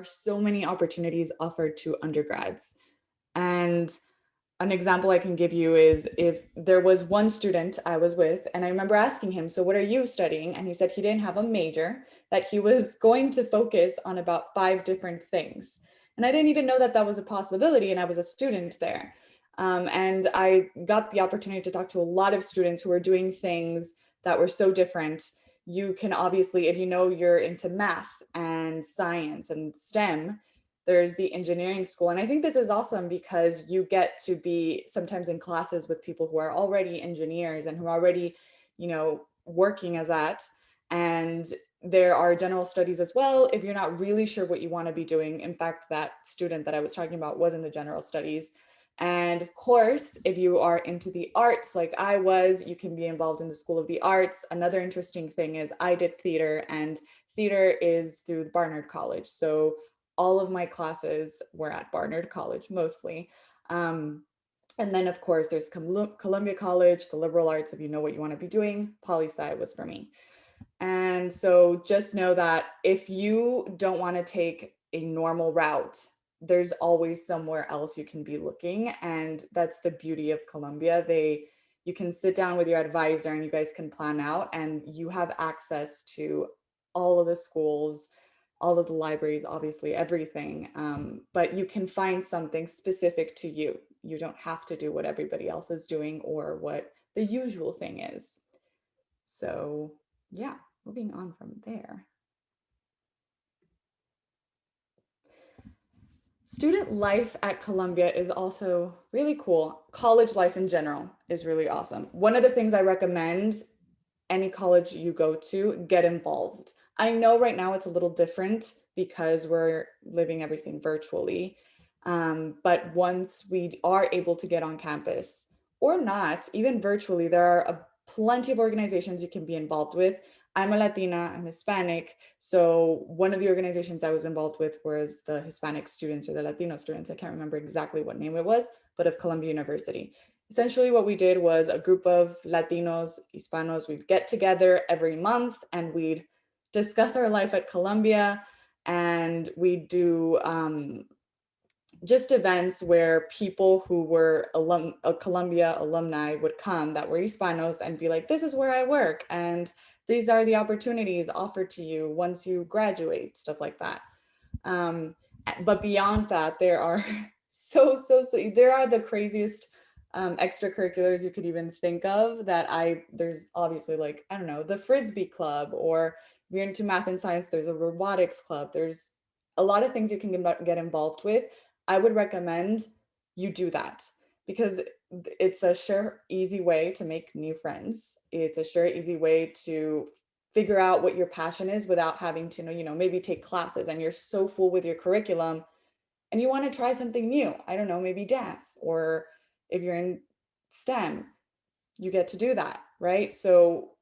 are so many opportunities offered to undergrads. And an example I can give you is if there was one student I was with, and I remember asking him, so what are you studying? And he said he didn't have a major, that he was going to focus on about 5 different things. And I didn't even know that that was a possibility, and I was a student there. And I got the opportunity to talk to a lot of students who were doing things that were so different. You can obviously, if you know you're into math and science and STEM, there's the engineering school. And I think this is awesome because you get to be sometimes in classes with people who are already engineers and who are already, working as that. And there are general studies as well if you're not really sure what you want to be doing. In fact, that student that I was talking about was in the general studies. And of course, if you are into the arts like I was, you can be involved in the School of the Arts. Another interesting thing is I did theater, and theater is through the Barnard College. So all of my classes were at Barnard College mostly. And then, of course, there's Columbia College, the liberal arts, if you know what you want to be doing. Poli-sci was for me. And so just know that if you don't want to take a normal route, there's always somewhere else you can be looking. And that's the beauty of Columbia. You can sit down with your advisor and you guys can plan out, and you have access to all of the schools, all of the libraries, obviously everything. But you can find something specific to you. You don't have to do what everybody else is doing or what the usual thing is. So yeah, moving on from there. Student life at Columbia is also really cool. College life in general is really awesome. One of the things I recommend any college you go to, get involved. I know right now it's a little different because we're living everything virtually. But once we are able to get on campus or not, even virtually, there are plenty of organizations you can be involved with. I'm a Latina, I'm Hispanic. So one of the organizations I was involved with was the Hispanic students or the Latino students. I can't remember exactly what name it was, but of Columbia University. Essentially what we did was a group of Latinos, Hispanos, we'd get together every month and we'd discuss our life at Columbia, and we'd do just events where people who were Columbia alumni would come that were Hispanos and be like, this is where I work, and these are the opportunities offered to you once you graduate, stuff like that. But beyond that, there are so there are the craziest extracurriculars you could even think of there's obviously, like, I don't know, the Frisbee Club, or if you're into math and science, there's a robotics club. There's a lot of things you can get involved with. I would recommend you do that because it's a sure, easy way to make new friends. It's a sure, easy way to figure out what your passion is without having to, maybe take classes and you're so full with your curriculum and you want to try something new. I don't know, maybe dance, or if you're in STEM, you get to do that, right? So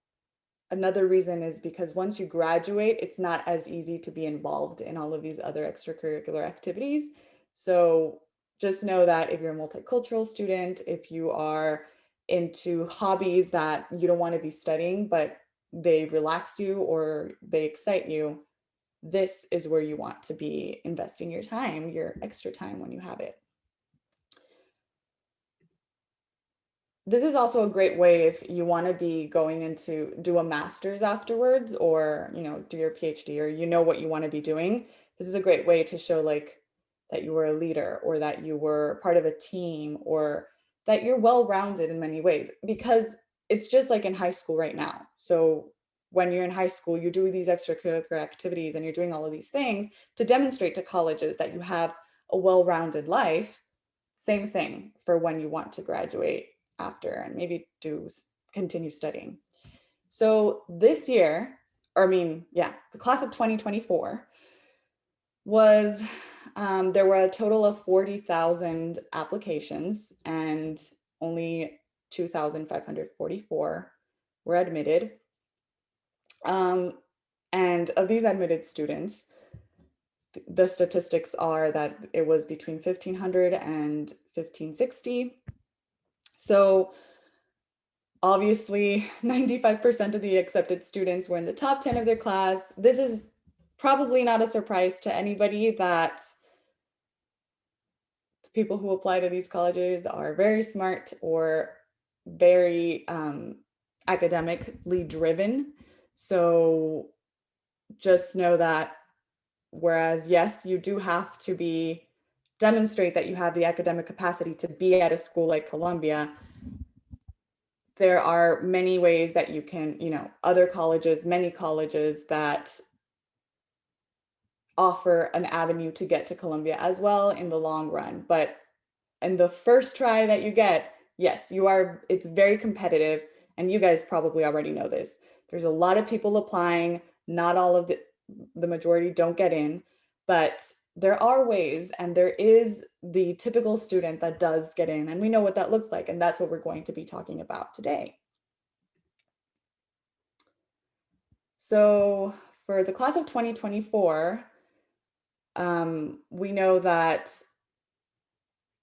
another reason is because once you graduate, it's not as easy to be involved in all of these other extracurricular activities. So just know that if you're a multicultural student, if you are into hobbies that you don't want to be studying, but they relax you or they excite you, this is where you want to be investing your time, your extra time when you have it. This is also a great way if you want to be going into do a master's afterwards, or do your PhD, or what you want to be doing. This is a great way to show like that you were a leader, or that you were part of a team, or that you're well-rounded in many ways, because it's just like in high school right now. So when you're in high school, you do these extracurricular activities and you're doing all of these things to demonstrate to colleges that you have a well-rounded life. Same thing for when you want to graduate after and maybe continue studying. So this year, the class of 2024 was, there were a total of 40,000 applications and only 2,544 were admitted. And of these admitted students, the statistics are that it was between 1,500 and 1,560. So obviously 95% of the accepted students were in the top 10 of their class. This is probably not a surprise to anybody that the people who apply to these colleges are very smart or very academically driven. So just know that whereas, yes, you do have to demonstrate that you have the academic capacity to be at a school like Columbia, there are many ways that you can, other colleges, many colleges that offer an avenue to get to Columbia as well in the long run. But in the first try that you get, yes, it's very competitive. And you guys probably already know this. There's a lot of people applying. Not all of the majority don't get in, but there are ways, and there is the typical student that does get in, and we know what that looks like. And that's what we're going to be talking about today. So for the class of 2024, we know that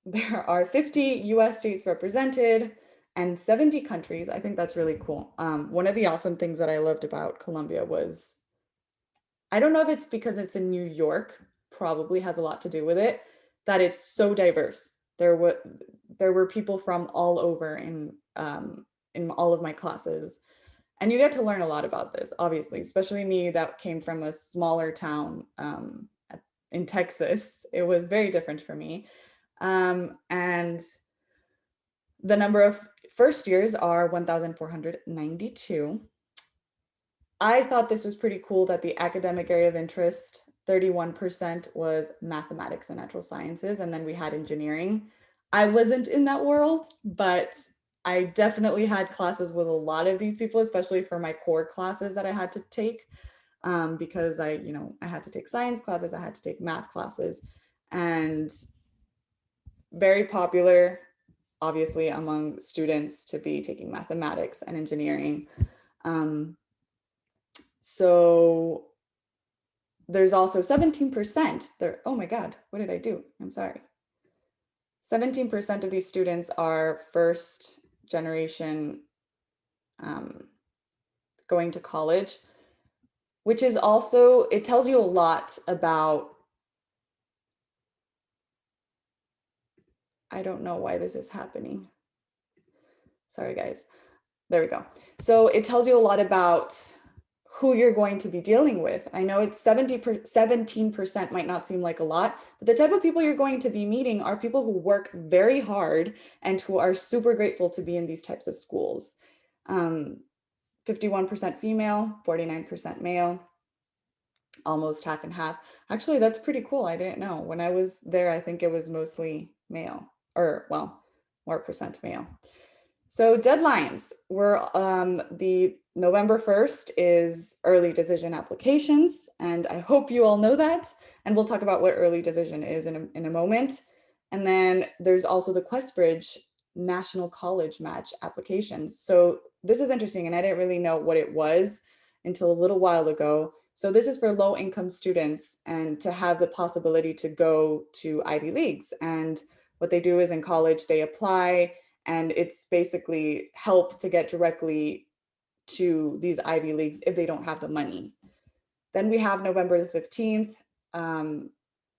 there are 50 US states represented and 70 countries. I think that's really cool. One of the awesome things that I loved about Columbia was, I don't know if it's because it's in New York, probably has a lot to do with it, that it's so diverse. There were people from all over in all of my classes. And you get to learn a lot about this, obviously, especially me that came from a smaller town in Texas. It was very different for me. And the number of first years are 1,492. I thought this was pretty cool that the academic area of interest, 31% was mathematics and natural sciences, and then we had engineering. I wasn't in that world, but I definitely had classes with a lot of these people, especially for my core classes that I had to take, because I had to take science classes, I had to take math classes, and very popular, obviously, among students to be taking mathematics and engineering. So there's also 17% there. Oh my God, what did I do? I'm sorry. 17% of these students are first generation going to college, which is also, it tells you a lot about, I don't know why this is happening. Sorry, guys. There we go. So it tells you a lot about who you're going to be dealing with. I know it's 17% might not seem like a lot, but the type of people you're going to be meeting are people who work very hard and who are super grateful to be in these types of schools. 51% female, 49% male, almost half and half. Actually, that's pretty cool. I didn't know. When I was there, I think it was mostly male, or well, more percent male. So deadlines were the November 1st is early decision applications, and I hope you all know that. And we'll talk about what early decision is in a moment. And then there's also the QuestBridge National College Match applications. So this is interesting, and I didn't really know what it was until a little while ago. So this is for low-income students and to have the possibility to go to Ivy Leagues. And what they do is in college, they apply, and it's basically help to get directly to these Ivy Leagues if they don't have the money. Then we have November the 15th,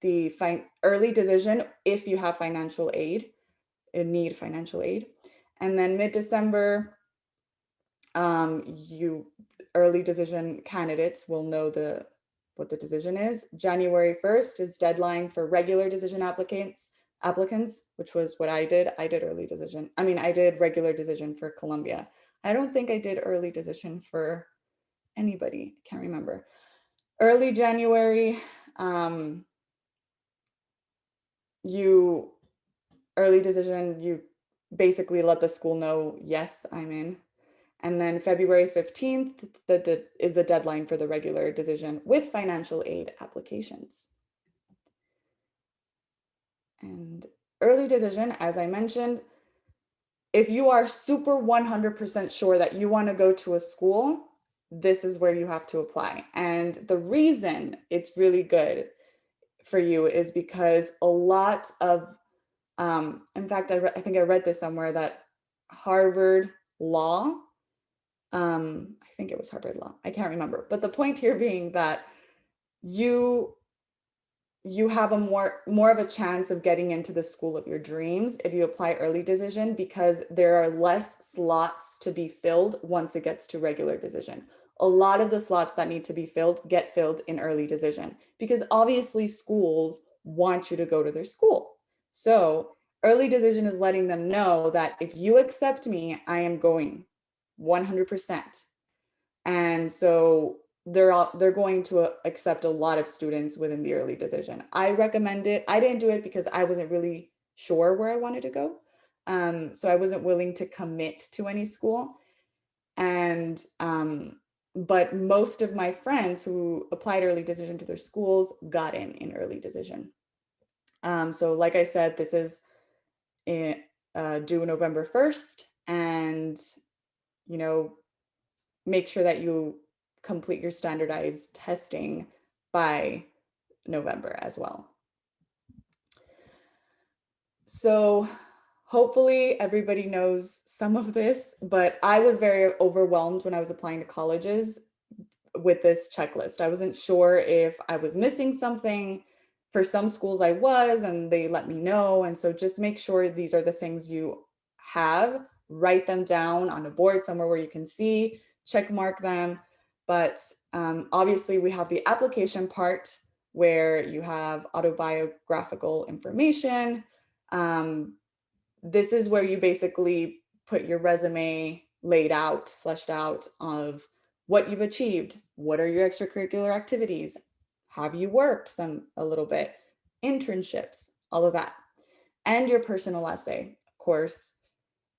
the early decision if you have financial aid, need financial aid. And then mid-December, early decision candidates will know what the decision is. January 1st is deadline for regular decision applicants, which was what I did. I did early decision. I did regular decision for Columbia. I don't think I did early decision for anybody. I can't remember. Early January, early decision, you basically let the school know, yes, I'm in. And then February 15th is the deadline for the regular decision with financial aid applications. And early decision, as I mentioned, if you are super 100% sure that you want to go to a school, this is where you have to apply. And the reason it's really good for you is because a lot of, in fact, I think I read this somewhere that Harvard Law, I think it was Harvard Law, I can't remember. But the point here being that you have a more of a chance of getting into the school of your dreams if you apply early decision, because there are less slots to be filled once it gets to regular decision. A lot of the slots that need to be filled get filled in early decision, because obviously schools want you to go to their school. So early decision is letting them know that if you accept me, I am going 100%. And so they're going to accept a lot of students within the early decision. I recommend it. I didn't do it because I wasn't really sure where I wanted to go. So I wasn't willing to commit to any school. And but most of my friends who applied early decision to their schools got in early decision. So like I said, this is due November 1st, and make sure that you complete your standardized testing by November as well. So hopefully everybody knows some of this, but I was very overwhelmed when I was applying to colleges with this checklist. I wasn't sure if I was missing something. For some schools I was, and they let me know. And so just make sure these are the things you have, write them down on a board somewhere where you can see, check mark them. But obviously we have the application part where you have autobiographical information. This is where you basically put your resume laid out, fleshed out, of what you've achieved. What are your extracurricular activities? Have you worked a little bit? Internships, all of that. And your personal essay. Of course,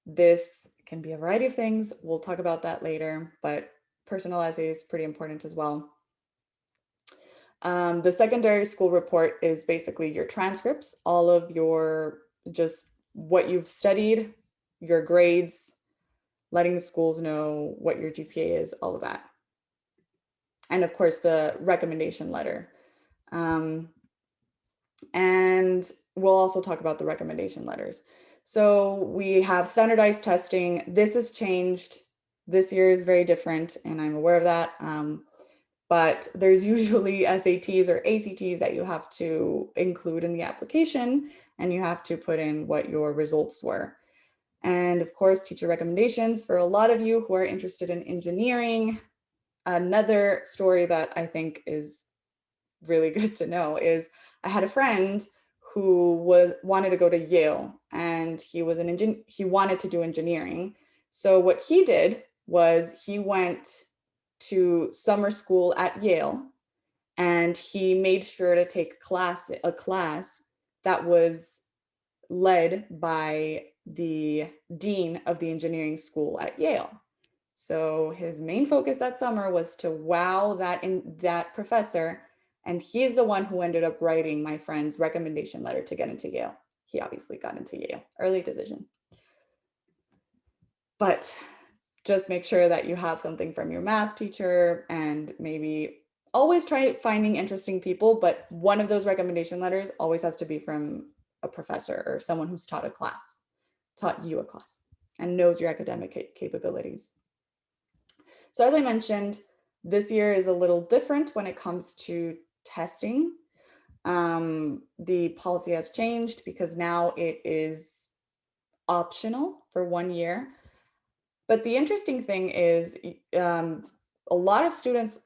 this can be a variety of things. We'll talk about that later, but personal essay is pretty important as well. The secondary school report is basically your transcripts, all of your, just what you've studied, your grades, letting the schools know what your GPA is, all of that. And of course, the recommendation letter. And we'll also talk about the recommendation letters. So we have standardized testing. This has changed. This year is very different, and I'm aware of that. But there's usually SATs or ACTs that you have to include in the application, and you have to put in what your results were. And of course, teacher recommendations for a lot of you who are interested in engineering. Another story that I think is really good to know is I had a friend who wanted to go to Yale, and he wanted to do engineering. So what he did was he went to summer school at Yale, and he made sure to take a class that was led by the dean of the engineering school at Yale. So his main focus that summer was to wow that professor, and he's the one who ended up writing my friend's recommendation letter to get into Yale. He obviously got into Yale, early decision. But just make sure that you have something from your math teacher, and maybe always try finding interesting people, but one of those recommendation letters always has to be from a professor or someone who's taught you a class and knows your academic capabilities. So as I mentioned, this year is a little different when it comes to testing. The policy has changed because now it is optional for 1 year. But the interesting thing is a lot of students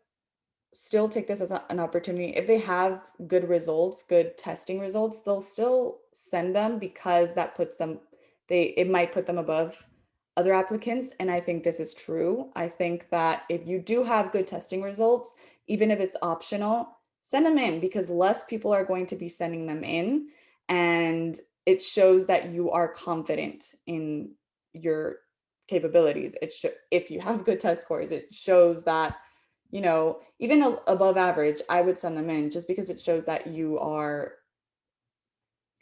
still take this as an opportunity. If they have good results, good testing results, they'll still send them, because that puts them, it might put them above other applicants. And I think this is true. I think that if you do have good testing results, even if it's optional, send them in, because less people are going to be sending them in. And it shows that you are confident in your capabilities. If you have good test scores, it shows that, even above average, I would send them in, just because it shows that you are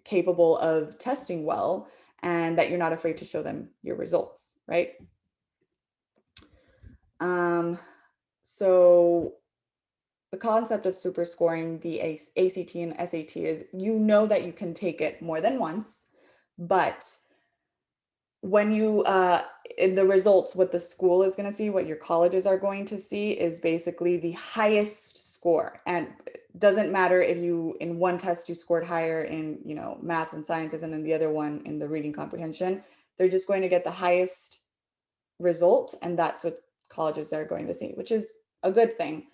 capable of testing well, and that you're not afraid to show them your results, right? So the concept of super scoring the ACT and SAT is, that you can take it more than once, but when you, in the results, what the school is going to see, what your colleges are going to see, is basically the highest score. And doesn't matter if you, in one test, you scored higher in, you know, math and sciences, and then the other one in the reading comprehension. They're just going to get the highest result, and that's what colleges are going to see, which is a good thing.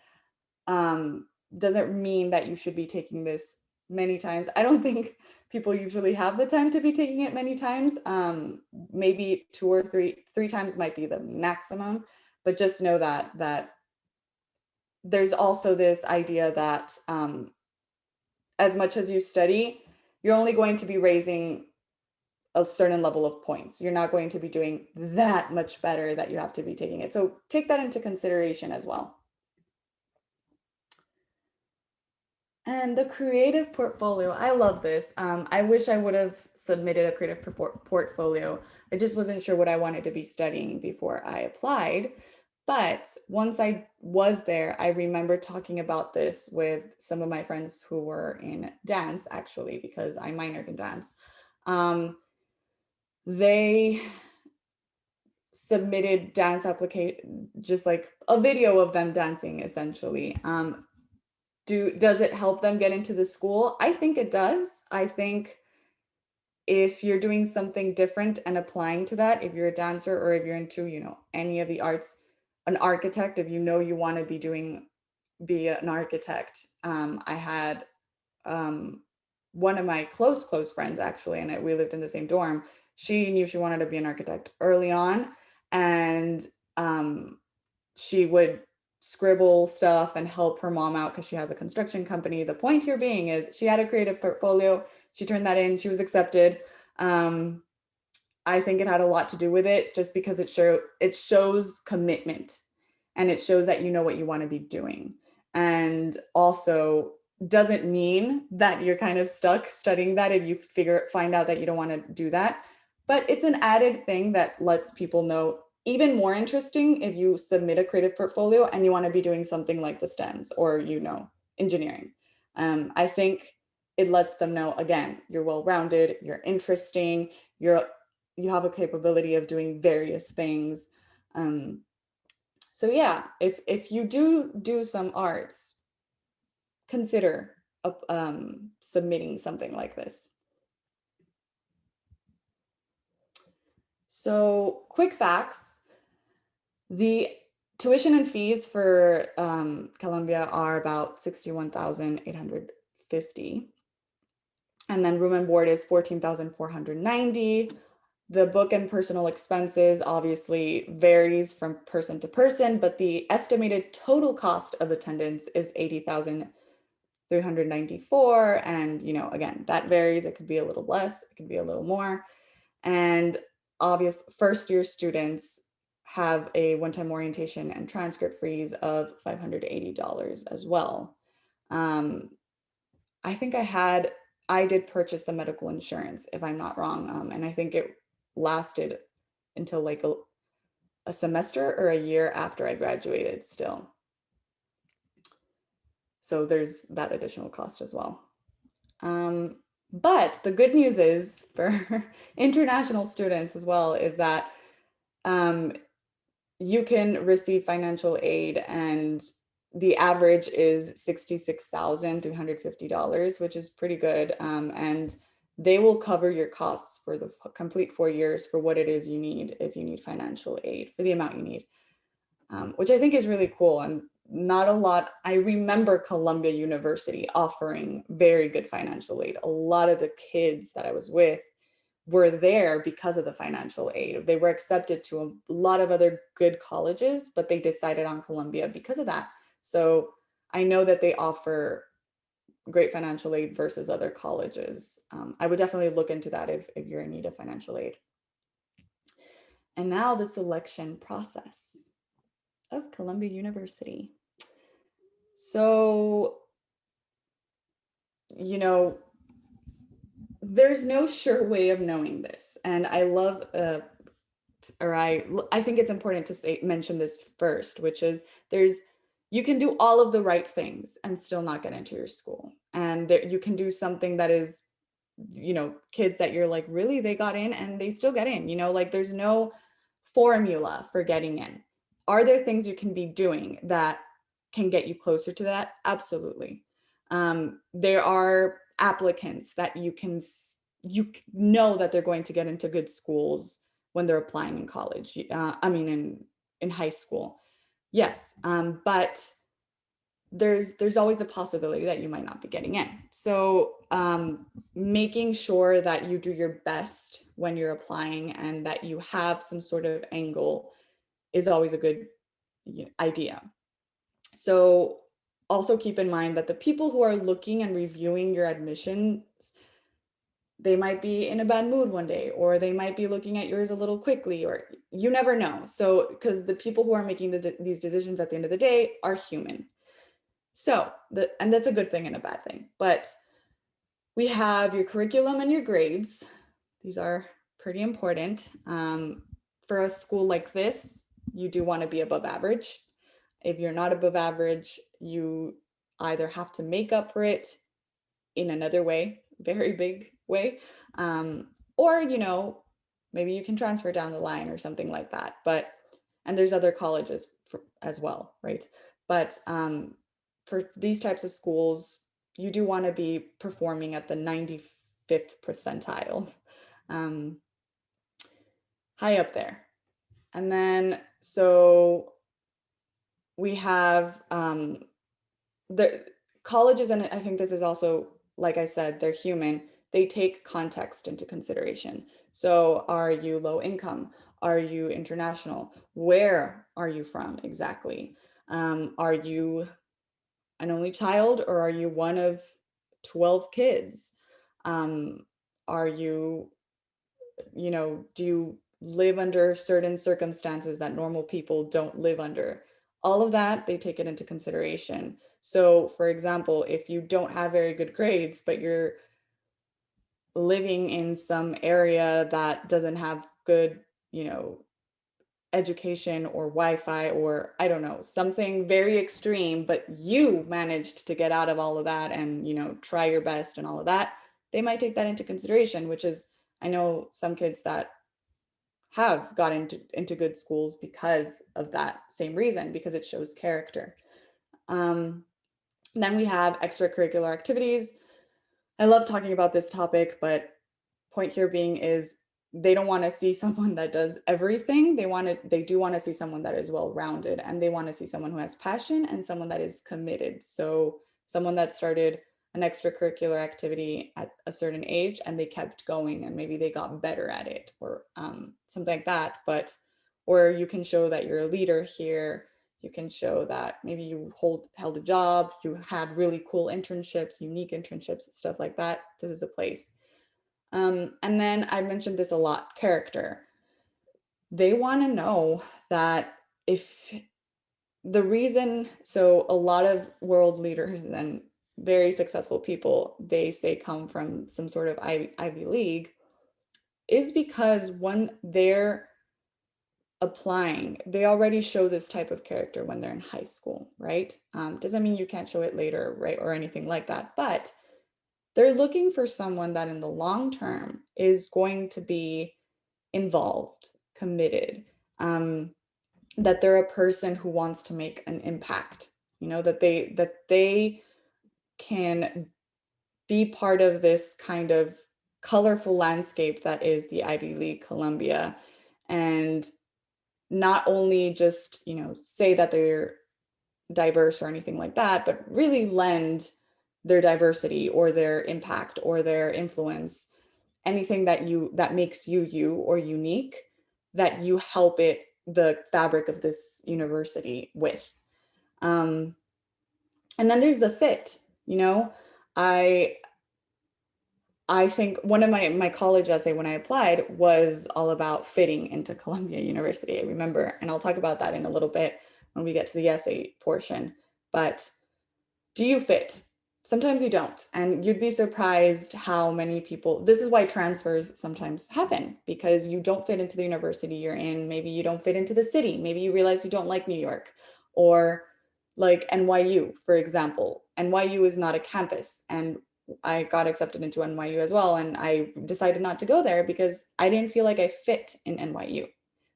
Doesn't mean that you should be taking this many times. I don't think people usually have the time to be taking it many times. Maybe two or three times might be the maximum, but just know that there's also this idea that as much as you study, you're only going to be raising a certain level of points. You're not going to be doing that much better that you have to be taking it. So take that into consideration as well. And the creative portfolio, I love this. I wish I would have submitted a creative portfolio. I just wasn't sure what I wanted to be studying before I applied. But once I was there, I remember talking about this with some of my friends who were in dance, actually, because I minored in dance. They submitted dance application, just like a video of them dancing, essentially. Does it help them get into the school? I think it does. I think if you're doing something different and applying to that, if you're a dancer or if you're into, you know, any of the arts, an architect, if you know you want to be an architect. I had one of my close friends, actually, and we lived in the same dorm. She knew she wanted to be an architect early on, and she would scribble stuff and help her mom out because she has a construction company. The point here being is she had a creative portfolio. She turned that in. She was accepted. I think it had a lot to do with it, just because it shows commitment, and it shows that you know what you want to be doing. And also doesn't mean that you're kind of stuck studying that if you find out that you don't want to do that. But it's an added thing that lets people know. Even more interesting if you submit a creative portfolio and you want to be doing something like the STEMs or, you know, engineering. I think it lets them know, again, you're well-rounded, you're interesting, you have a capability of doing various things. So yeah, if you do some arts, consider submitting something like this. So quick facts. The tuition and fees for Columbia are about $61,850. And then room and board is $14,490. The book and personal expenses obviously varies from person to person, but the estimated total cost of attendance is $80,394. And, you know, again, that varies. It could be a little less, it could be a little more. And obvious first year students have a one-time orientation and transcript fees of $580 as well. I think I did purchase the medical insurance, if I'm not wrong. And I think it lasted until like a semester or a year after I graduated still. So there's that additional cost as well. But the good news is for international students as well is that you can receive financial aid, and the average is $66,350, which is pretty good. And they will cover your costs for the complete 4 years for what it is you need, if you need financial aid, for the amount you need, which I think is really cool. And not a lot. I remember Columbia University offering very good financial aid. A lot of the kids that I was with were there because of the financial aid. They were accepted to a lot of other good colleges, but they decided on Columbia because of that. So I know that they offer great financial aid versus other colleges. I would definitely look into that if you're in need of financial aid. And now the selection process of Columbia University. So, you know, there's no sure way of knowing this. And I love, I think it's important to mention this first, which is you can do all of the right things and still not get into your school. And you can do something that is, you know, kids that you're like, really, they got in and they still get in, you know, like there's no formula for getting in. Are there things you can be doing that can get you closer to that? Absolutely. There are applicants that you know that they're going to get into good schools when they're applying in college. I mean, in high school. Yes, but there's always a possibility that you might not be getting in. So making sure that you do your best when you're applying and that you have some sort of angle is always a good idea. So also keep in mind that the people who are looking and reviewing your admissions, they might be in a bad mood one day, or they might be looking at yours a little quickly, or you never know. So, because the people who are making these decisions at the end of the day are human. So, and that's a good thing and a bad thing. But we have your curriculum and your grades. These are pretty important. For a school like this, you do want to be above average. If you're not above average, you either have to make up for it in another way, very big way, or, maybe you can transfer down the line or something like that. But, and there's other colleges as well, right? But for these types of schools, you do want to be performing at the 95th percentile, high up there. And then, so we have the colleges, and I think this is also, like I said, they're human. They take context into consideration. So are you low income? Are you international? Where are you from exactly? Are you an only child, or are you one of 12 kids? Are you, do you live under certain circumstances that normal people don't live under? All of that, they take it into consideration. So, for example, if you don't have very good grades, but you're living in some area that doesn't have good, education or Wi-Fi, or I don't know, something very extreme, but you managed to get out of all of that and, try your best and all of that, they might take that into consideration, which is, I know some kids that have got into good schools because of that same reason, because it shows character. Then we have extracurricular activities. I love talking about this topic, but point here being is they don't want to see someone that does everything. They do want to see someone that is well-rounded, and they want to see someone who has passion and someone that is committed. So someone that started an extracurricular activity at a certain age and they kept going and maybe they got better at it, or something like that. But, or you can show that you're a leader here. You can show that maybe you held a job, you had really cool internships, unique internships, stuff like that. This is a place. And then I mentioned this a lot, character. They want to know that if the reason, so a lot of world leaders and very successful people, they say come from some sort of Ivy League, is because when they're applying, they already show this type of character when they're in high school, right? Doesn't mean you can't show it later, right? Or anything like that. But they're looking for someone that in the long term is going to be involved, committed, that they're a person who wants to make an impact, that they can be part of this kind of colorful landscape that is the Ivy League Columbia, and not only just, say that they're diverse or anything like that, but really lend their diversity or their impact or their influence, anything that makes you or unique, that you help it, the fabric of this university with. And then there's the fit. I think one of my college essay when I applied was all about fitting into Columbia University, I remember, and I'll talk about that in a little bit when we get to the essay portion. But do you fit? Sometimes you don't, and you'd be surprised how many people, this is why transfers sometimes happen, because you don't fit into the university you're in. Maybe you don't fit into the city. Maybe you realize you don't like New York, or like NYU, for example. NYU is not a campus, and I got accepted into NYU as well, and I decided not to go there because I didn't feel like I fit in NYU.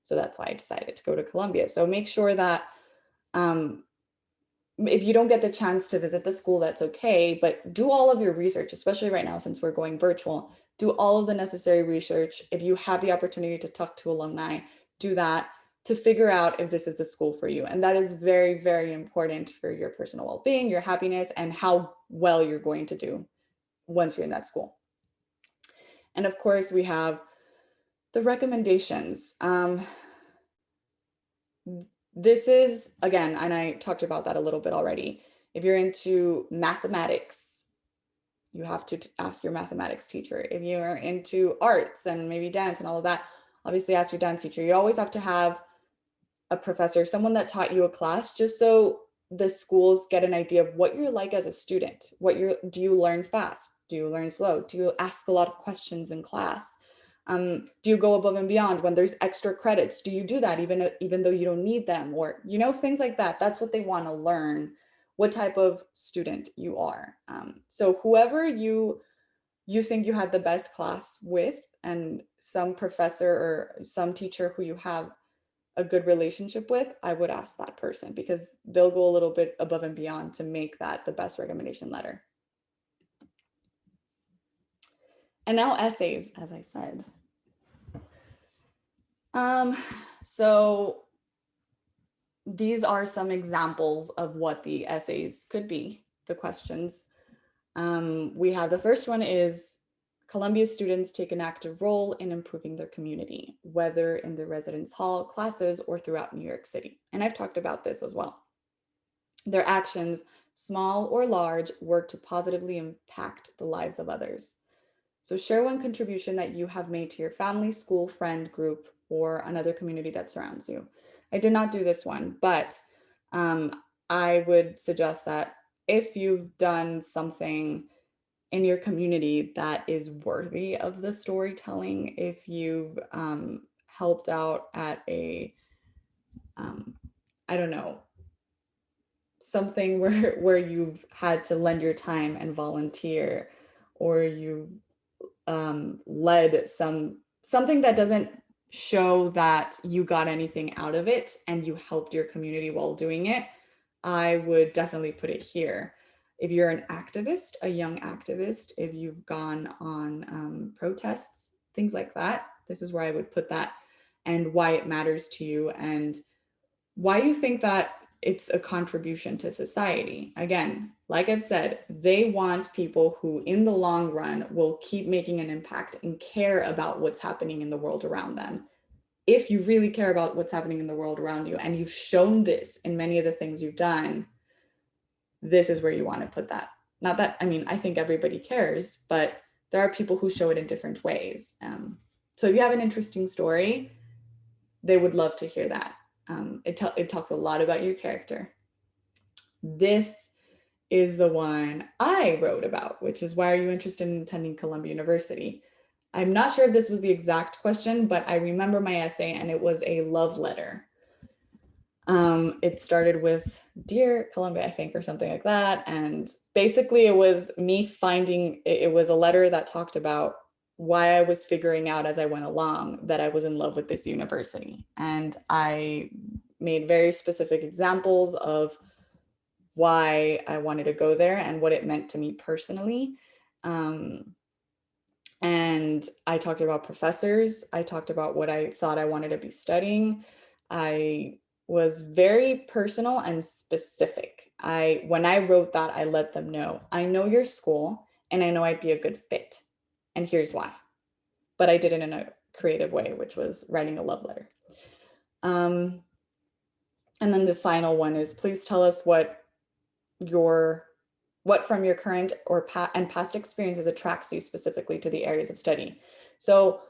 So that's why I decided to go to Columbia. So make sure that if you don't get the chance to visit the school, that's okay, but do all of your research, especially right now since we're going virtual. Do all of the necessary research. If you have the opportunity to talk to alumni, do that to figure out if this is the school for you. And that is very, very important for your personal well-being, your happiness, and how well you're going to do once you're in that school. And of course, we have the recommendations. This is, again, and I talked about that a little bit already. If you're into mathematics, you have to ask your mathematics teacher. If you are into arts and maybe dance and all of that, obviously ask your dance teacher. You always have to have a professor, someone that taught you a class, just so the schools get an idea of what you're like as a student. Do you learn fast? Do you learn slow? Do you ask a lot of questions in class? Do you go above and beyond when there's extra credits? Do you do that even though you don't need them? Or, things like that. That's what they want to learn, what type of student you are. So whoever you think you had the best class with, and some professor or some teacher who you have a good relationship with, I would ask that person, because they'll go a little bit above and beyond to make that the best recommendation letter. And now essays, as I said. So these are some examples of what the essays could be, the questions. We have the first one is, Columbia students take an active role in improving their community, whether in the residence hall, classes, or throughout New York City. And I've talked about this as well. Their actions, small or large, work to positively impact the lives of others. So share one contribution that you have made to your family, school, friend, group, or another community that surrounds you. I did not do this one, but I would suggest that if you've done something in your community that is worthy of the storytelling, if you've helped out at a, I don't know, something where you've had to lend your time and volunteer, or you led something that doesn't show that you got anything out of it and you helped your community while doing it, I would definitely put it here. If you're an activist, a young activist, if you've gone on protests, things like that, this is where I would put that, and why it matters to you and why you think that it's a contribution to society. Again, like I've said, they want people who in the long run will keep making an impact and care about what's happening in the world around them. If you really care about what's happening in the world around you, and you've shown this in many of the things you've done, this is where you want to put that. Not that, I mean, I think everybody cares, but there are people who show it in different ways. So if you have an interesting story, they would love to hear that. It talks a lot about your character. This is the one I wrote about, which is, why are you interested in attending Columbia University? I'm not sure if this was the exact question, but I remember my essay, and it was a love letter. It started with, "Dear Columbia," I think, or something like that. And basically it was me finding, it was a letter that talked about why I was figuring out as I went along that I was in love with this university. And I made very specific examples of why I wanted to go there and what it meant to me personally. And I talked about professors. I talked about what I thought I wanted to be studying. I was very personal and specific. When I wrote that, I let them know, I know your school and I know I'd be a good fit, and here's why. But I did it in a creative way, which was writing a love letter. And then the final one is, please tell us what from your current or past experiences attracts you specifically to the areas of study. So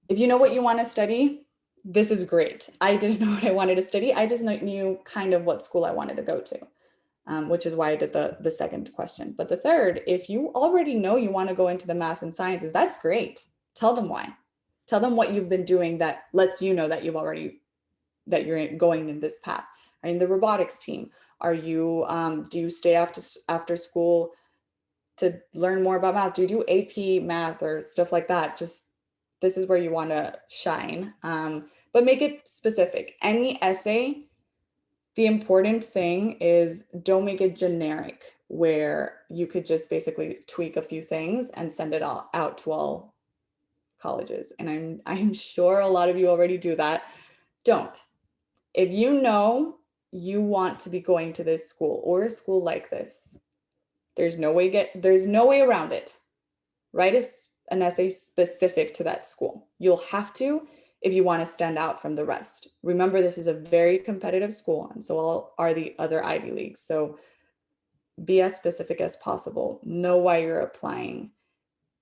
if you know what you want to study, this is great. I didn't know what I wanted to study. I just knew kind of what school I wanted to go to, which is why I did the second question. But the third, if you already know you want to go into the math and sciences, that's great. Tell them why. Tell them what you've been doing that lets you know that that you're going in this path. Are you in the robotics team? Are you, do you stay after school to learn more about math? Do you do AP math or stuff like that? Just, this is where you want to shine. But make it specific. Any essay The important thing is don't make it generic where you could just basically tweak a few things and send it all out to all colleges. And I'm sure a lot of you already do that. Don't. If you know you want to be going to this school or a school like this, there's no way around it. Write an essay specific to that school. You'll have to if you want to stand out from the rest. Remember, this is a very competitive school, and so are the other Ivy Leagues. So be as specific as possible. Know why you're applying.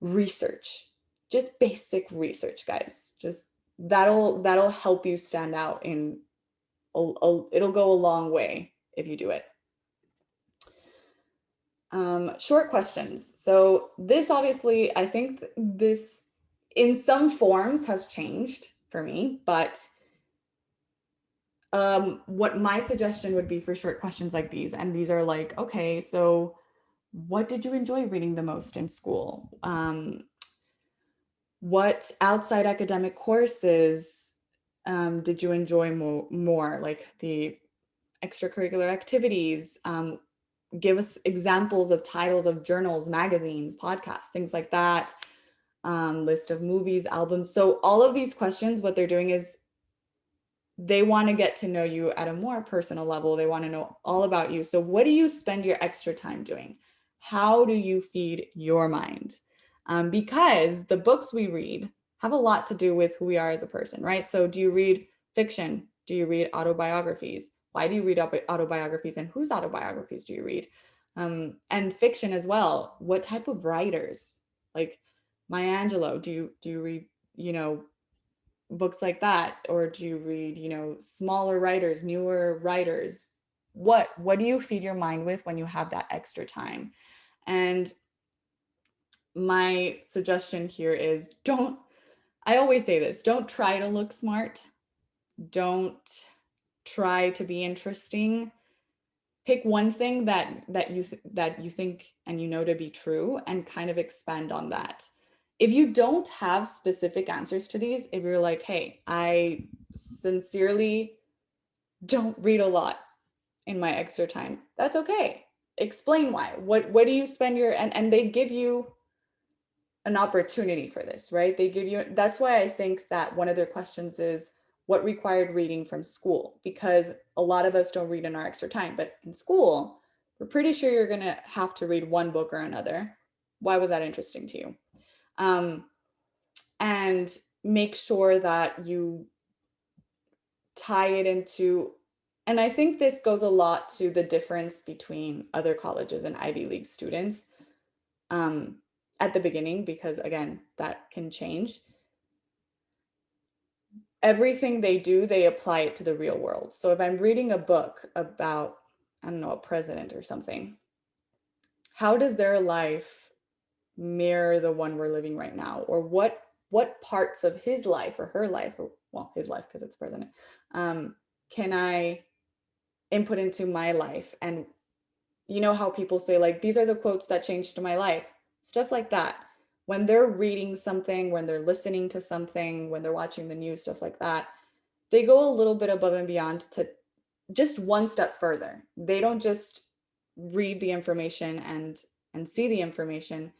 Research, just basic research, guys. Just that'll help you stand out in it'll go a long way if you do it. Short questions. So this obviously, I think this in some forms has changed for me, but what my suggestion would be for short questions like these, and these are like, okay, so what did you enjoy reading the most in school? What outside academic courses did you enjoy more, like the extracurricular activities? Give us examples of titles of journals, magazines, podcasts, things like that. List of movies, albums. So all of these questions, what they're doing is they want to get to know you at a more personal level. They want to know all about you. So what do you spend your extra time doing? How do you feed your mind? Because the books we read have a lot to do with who we are as a person, right? So do you read fiction? Do you read autobiographies? Why do you read autobiographies, and whose autobiographies do you read? And fiction as well. What type of writers? Like Maya Angelou, do you read, books like that? Or do you read, smaller writers, newer writers? What do you feed your mind with when you have that extra time? And my suggestion here is I always say this, don't try to look smart. Don't try to be interesting. Pick one thing that you think and to be true, and kind of expand on that. If you don't have specific answers to these, if you're like, hey, I sincerely don't read a lot in my extra time, that's okay. Explain why. What do you spend your, and they give you an opportunity for this, right? That's why I think that one of their questions is, what required reading from school? Because a lot of us don't read in our extra time, but in school, we're pretty sure you're going to have to read one book or another. Why was that interesting to you? And make sure that you tie it into, and I think this goes a lot to the difference between other colleges and Ivy League students at the beginning, because again, that can change. Everything they do, they apply it to the real world. So if I'm reading a book about, I don't know, a president or something, how does their life mirror the one we're living right now? Or what parts of his life or her life, or well, his life because it's president, can I input into my life? And you know how people say, like, these are the quotes that changed my life, stuff like that. When they're reading something, when they're listening to something, when they're watching the news, stuff like that, they go a little bit above and beyond to just one step further. They don't just read the information and see the information.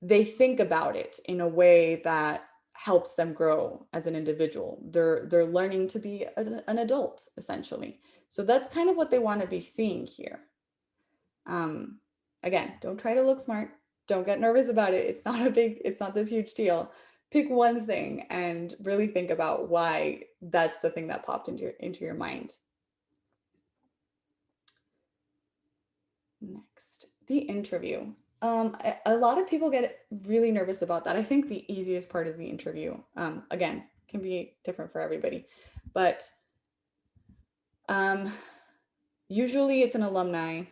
They think about it in a way that helps them grow as an individual. They're learning to be an adult, essentially. So that's kind of what they want to be seeing here. Again, don't try to look smart. Don't get nervous about it. It's not this huge deal. Pick one thing and really think about why that's the thing that popped into your mind. Next, the interview. A lot of people get really nervous about that. I think the easiest part is the interview. Again, can be different for everybody, but usually it's an alumni.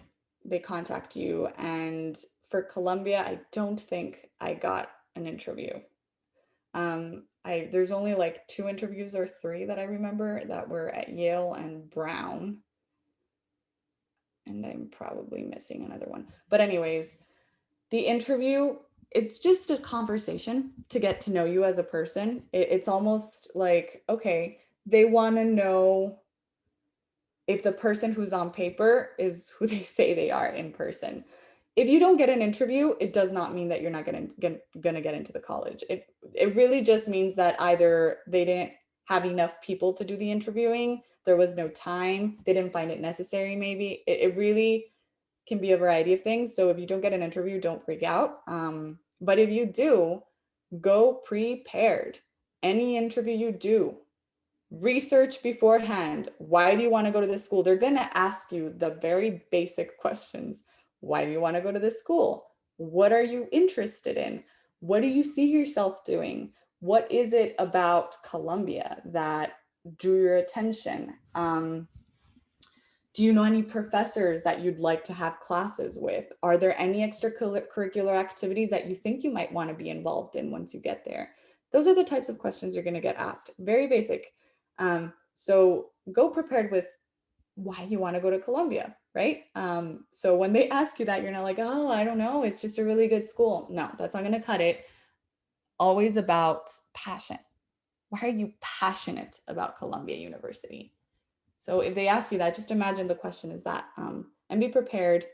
They contact you, and for Columbia, I don't think I got an interview. There's only like 2 interviews or 3 that I remember that were at Yale and Brown. And I'm probably missing another one. But anyways, the interview, it's just a conversation to get to know you as a person. It's almost like, okay, they want to know if the person who's on paper is who they say they are in person. If you don't get an interview, it does not mean that you're not gonna get into the college. It really just means that either they didn't have enough people to do the interviewing, there was no time, they didn't find it necessary, maybe. It really can be a variety of things. So if you don't get an interview, don't freak out. But if you do, go prepared. Any interview you do, research beforehand. Why do you want to go to this school? They're going to ask you the very basic questions. Why do you want to go to this school? What are you interested in? What do you see yourself doing? What is it about Columbia that drew your attention? Do you know any professors that you'd like to have classes with? Are there any extracurricular activities that you think you might want to be involved in once you get there? Those are the types of questions you're going to get asked. Very basic. So go prepared with why you want to go to Columbia, right? So when they ask you that, you're not like, oh, I don't know, it's just a really good school. No, that's not going to cut it. Always about passion. Why are you passionate about Columbia University? So if they ask you that, just imagine the question is that, and be prepared.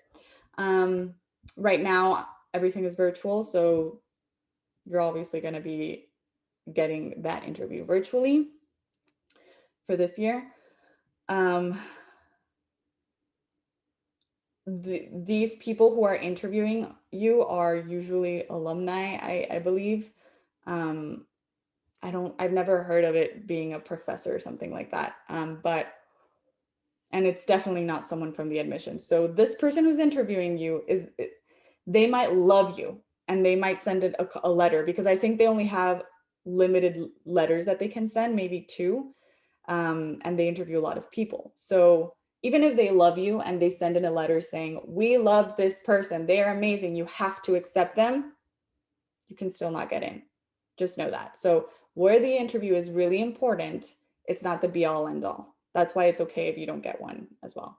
Right now, everything is virtual, so you're obviously going to be getting that interview virtually for this year. These people who are interviewing you are usually alumni, I believe. I've never heard of it being a professor or something like that. And it's definitely not someone from the admissions. So this person who's interviewing you they might love you and they might send a letter, because I think they only have limited letters that they can send, maybe 2. And they interview a lot of people. So even if they love you and they send in a letter saying, we love this person, they are amazing, you have to accept them, you can still not get in. Just know that. So where the interview is really important, it's not the be all end all. That's why it's okay if you don't get one as well.